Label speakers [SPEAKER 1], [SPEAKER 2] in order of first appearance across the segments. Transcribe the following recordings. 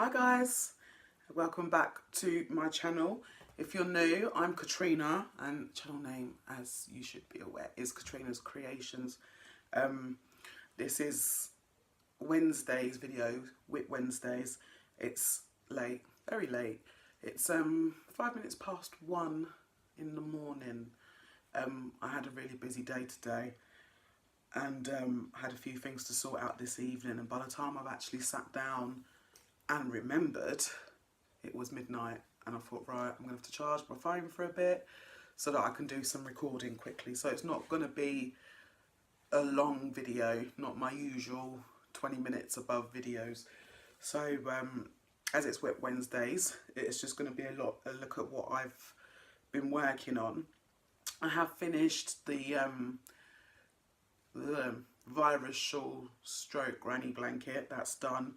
[SPEAKER 1] Hi guys, welcome back to my channel. If you're new, I'm Katrina and channel name, as you should be aware, is Katrina's Creations. This is Wednesday's video, W.I.P Wednesdays. It's late, very late. It's 5 minutes past 1 in the morning. I had a really busy day today and had a few things to sort out this evening, and by the time I've actually sat down and remembered, it was midnight, and I thought, right, I'm going to have to charge my phone for a bit so that I can do some recording quickly. So it's not going to be a long video, not my usual 20 minutes above videos. So as it's W.I.P Wednesdays, it's just going to be a look at what I've been working on. I have finished the virus shawl stroke granny blanket. That's done.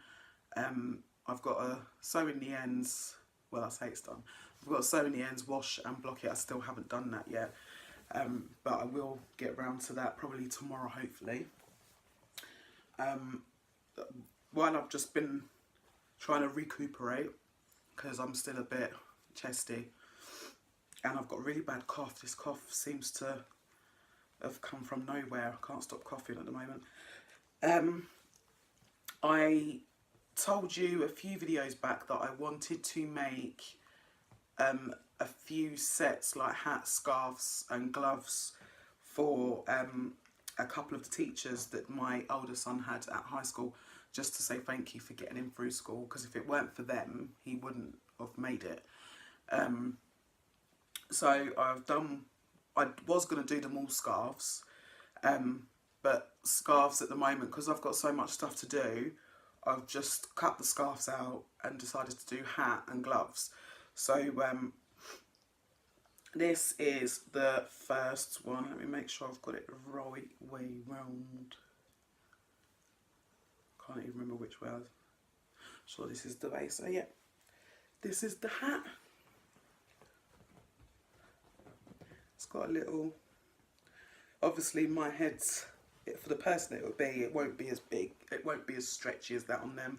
[SPEAKER 1] I've got to sew in the ends. Well, I say it's done. I've got to sew in the ends, wash and block it. I still haven't done that yet, but I will get round to that probably tomorrow, hopefully. While I've just been trying to recuperate, because I'm still a bit chesty and I've got a really bad cough. This cough seems to have come from nowhere. I can't stop coughing at the moment. I told you a few videos back that I wanted to make a few sets like hats, scarves and gloves for a couple of the teachers that my older son had at high school, just to say thank you for getting him through school, because if it weren't for them he wouldn't have made it. So I was going to do them all scarves, but scarves at the moment, because I've got so much stuff to do, I've just cut the scarves out and decided to do hat and gloves. So this is the first one. Let me make sure I've got it the right way round. Can't even remember which way. I'm sure this is the way. So yeah, this is the hat. It's got a little, obviously my head's, for the person it won't be as big, it won't be as stretchy as that on them,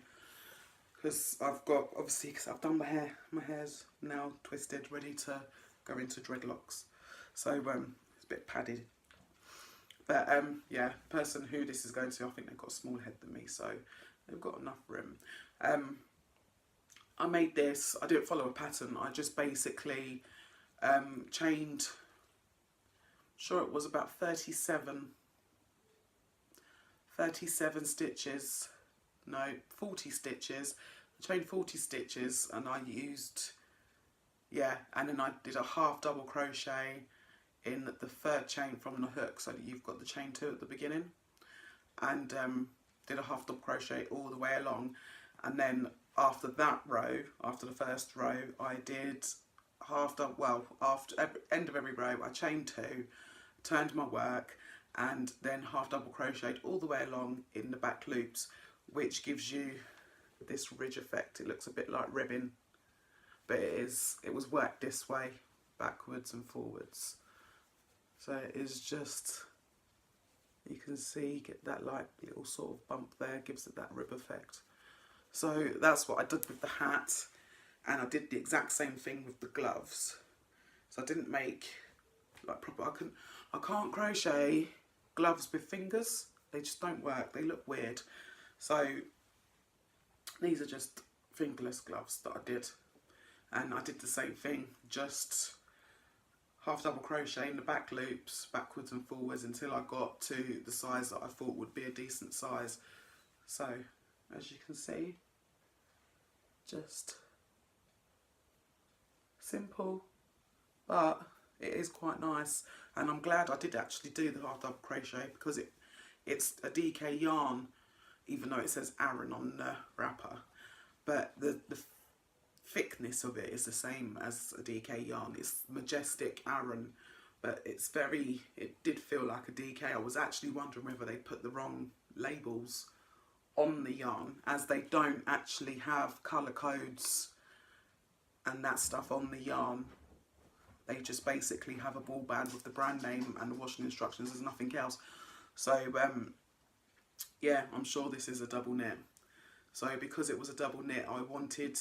[SPEAKER 1] because I've got, obviously, because I've done my hair's now twisted, ready to go into dreadlocks, so it's a bit padded. But yeah, the person who this is going to, I think they've got a smaller head than me, so they've got enough room. I made this, I didn't follow a pattern, I just basically chained, sure it was about 37 stitches, no, 40 stitches. I chained 40 stitches and I used, yeah, and then I did a half double crochet in the third chain from the hook, so that you've got the chain 2 at the beginning, and did a half double crochet all the way along, and then after that row, after the first row, I did half double, well, after end of every row I chained 2, turned my work, and then half double crocheted all the way along in the back loops, which gives you this ridge effect. It looks a bit like ribbon, but it was worked this way, backwards and forwards. So it is just, you can see, get that like little sort of bump there, gives it that rib effect. So that's what I did with the hat, and I did the exact same thing with the gloves. So I didn't make like proper, I can't crochet gloves with fingers, they just don't work, they look weird. So these are just fingerless gloves that I did, and I did the same thing, just half double crochet in the back loops, backwards and forwards, until I got to the size that I thought would be a decent size. So as you can see, just simple, but it is quite nice, and I'm glad I did actually do the half double crochet, because it's a DK yarn, even though it says Aran on the wrapper, but the thickness of it is the same as a DK yarn. It's majestic Aran, but it's very, it did feel like a DK. I was actually wondering whether they put the wrong labels on the yarn, as they don't actually have colour codes and that stuff on the yarn. They just basically have a ball band with the brand name and the washing instructions. There's nothing else. So yeah, I'm sure this is a double knit. So because it was a double knit, I wanted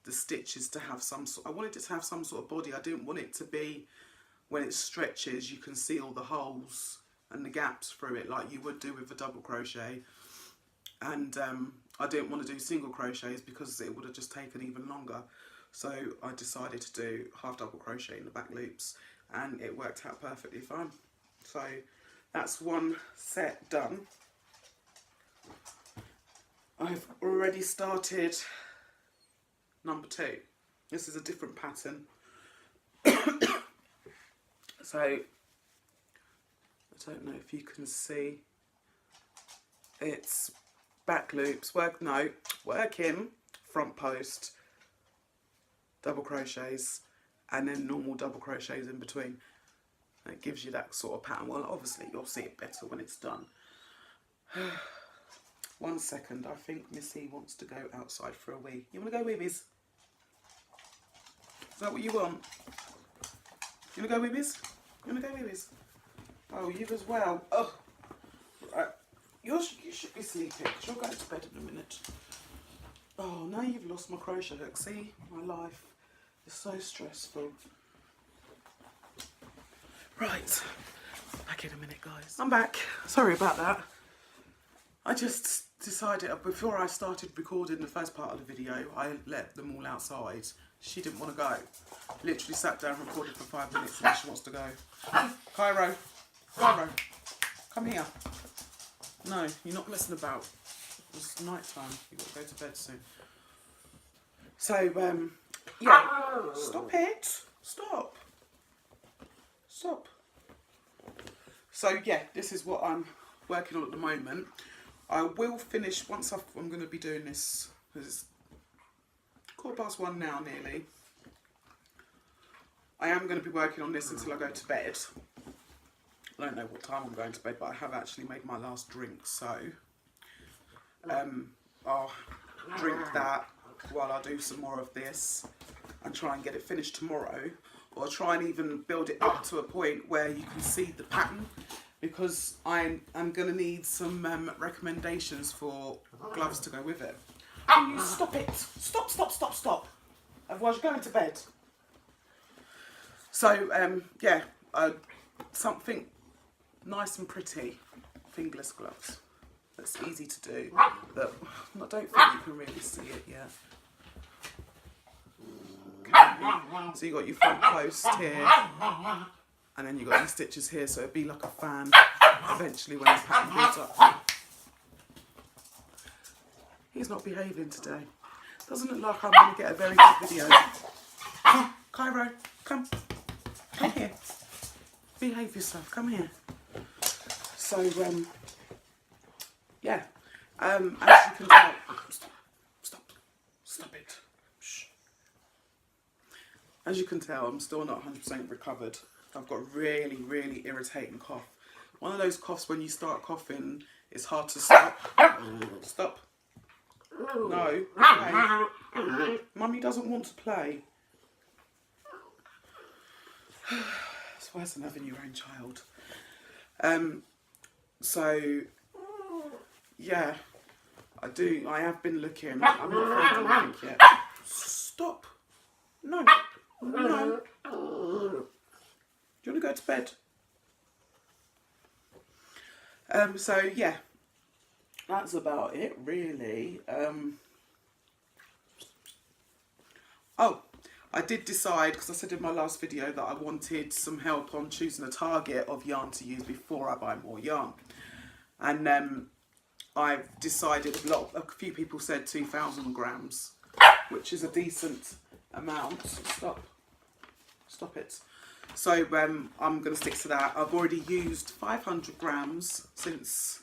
[SPEAKER 1] the stitches to have some sort, I wanted it to have some sort of body. I didn't want it to be, when it stretches, you can see all the holes and the gaps through it like you would do with a double crochet. And I didn't want to do single crochets because it would have just taken even longer. So I decided to do half double crochet in the back loops, and it worked out perfectly fine. So that's one set done. I've already started number 2. This is a different pattern. So I don't know if you can see, it's back loops, working front post, double crochets, and then normal double crochets in between. And it gives you that sort of pattern. Well, obviously you'll see it better when it's done. 1 second, I think Missy wants to go outside for a wee. You want to go weebies? Is that what you want? You want to go weebies? You want to go weebies? Oh, you as well. Oh, right. You should be sleeping because you'll go to bed in a minute. Oh, now you've lost my crochet hook. See, my life is so stressful. Right, back in a minute, guys. I'm back. Sorry about that. I just decided, before I started recording the first part of the video, I let them all outside. She didn't want to go. Literally sat down and recorded for 5 minutes and she wants to go. Cairo, come here. No, you're not messing about. It's night time. You've got to go to bed soon. So, yeah. Stop it. Stop. So, yeah, this is what I'm working on at the moment. I will finish, once I'm going to be doing this, because it's 1:15 now nearly. I am going to be working on this until I go to bed. I don't know what time I'm going to bed, but I have actually made my last drink, so I'll drink that while I do some more of this and try and get it finished tomorrow, or try and even build it up to a point where you can see the pattern, because I'm going to need some recommendations for gloves to go with it. Can you stop it? Stop. Otherwise you're going to bed. So, yeah, something nice and pretty, fingerless gloves. That's easy to do. But I don't think you can really see it yet. Okay. So you got your front post here, and then you got your stitches here, so it'd be like a fan eventually when the pattern builds up. He's not behaving today. Doesn't look like I'm going to get a very good video. Cairo, come here. Behave yourself. Come here. So, yeah. As you can tell, stop it. Shh. As you can tell, I'm still not 100% recovered. I've got a really, really irritating cough. One of those coughs when you start coughing, it's hard to stop. Stop. No. Play. Mummy doesn't want to play. It's worse than having your own child. So, yeah, I have been looking. I'm not afraid to look yet. Stop. No. Do you want to go to bed? So, yeah, that's about it, really. Oh, I did decide, because I said in my last video that I wanted some help on choosing a target of yarn to use before I buy more yarn. And I've decided, a few people said 2,000 grams, which is a decent amount. Stop it. So I'm going to stick to that. I've already used 500 grams since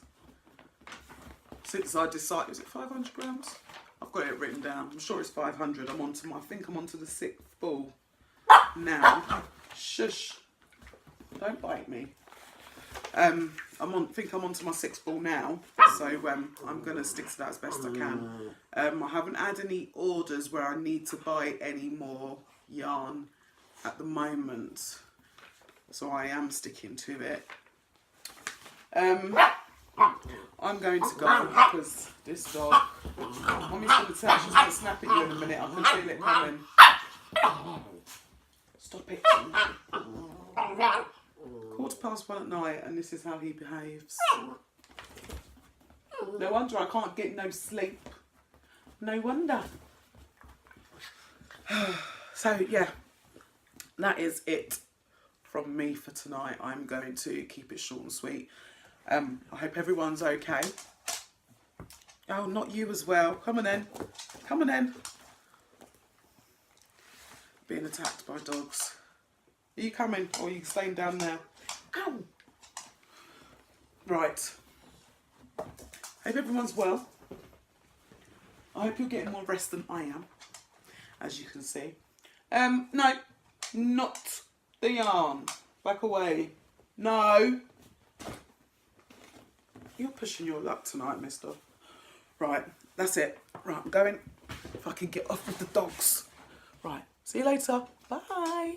[SPEAKER 1] I decided, is it 500 grams? I've got it written down. I'm sure it's 500. I think I'm onto the 6th ball now. Shush. Don't bite me. I think I'm onto my 6th ball now. So I'm going to stick to that as best I can. I haven't had any orders where I need to buy any more yarn at the moment. So I am sticking to it. I'm going to go because this dog, Mommy's going to tell, she's going to snap at you in a minute. I can feel it coming. Stop it. 1:15 at night and this is how he behaves. No wonder I can't get no sleep. No wonder. So yeah, that is it from me for tonight. I'm going to keep it short and sweet. I hope everyone's okay. Oh, not you as well. Come on in. Come on in. Being attacked by dogs. Are you coming or are you staying down there? Ow! Right. Hope everyone's well. I hope you're getting more rest than I am, as you can see. No, not the yarn. Back away. No. You're pushing your luck tonight, mister. Right, that's it. Right, I'm going. If I can get off with the dogs. Right, see you later. Bye.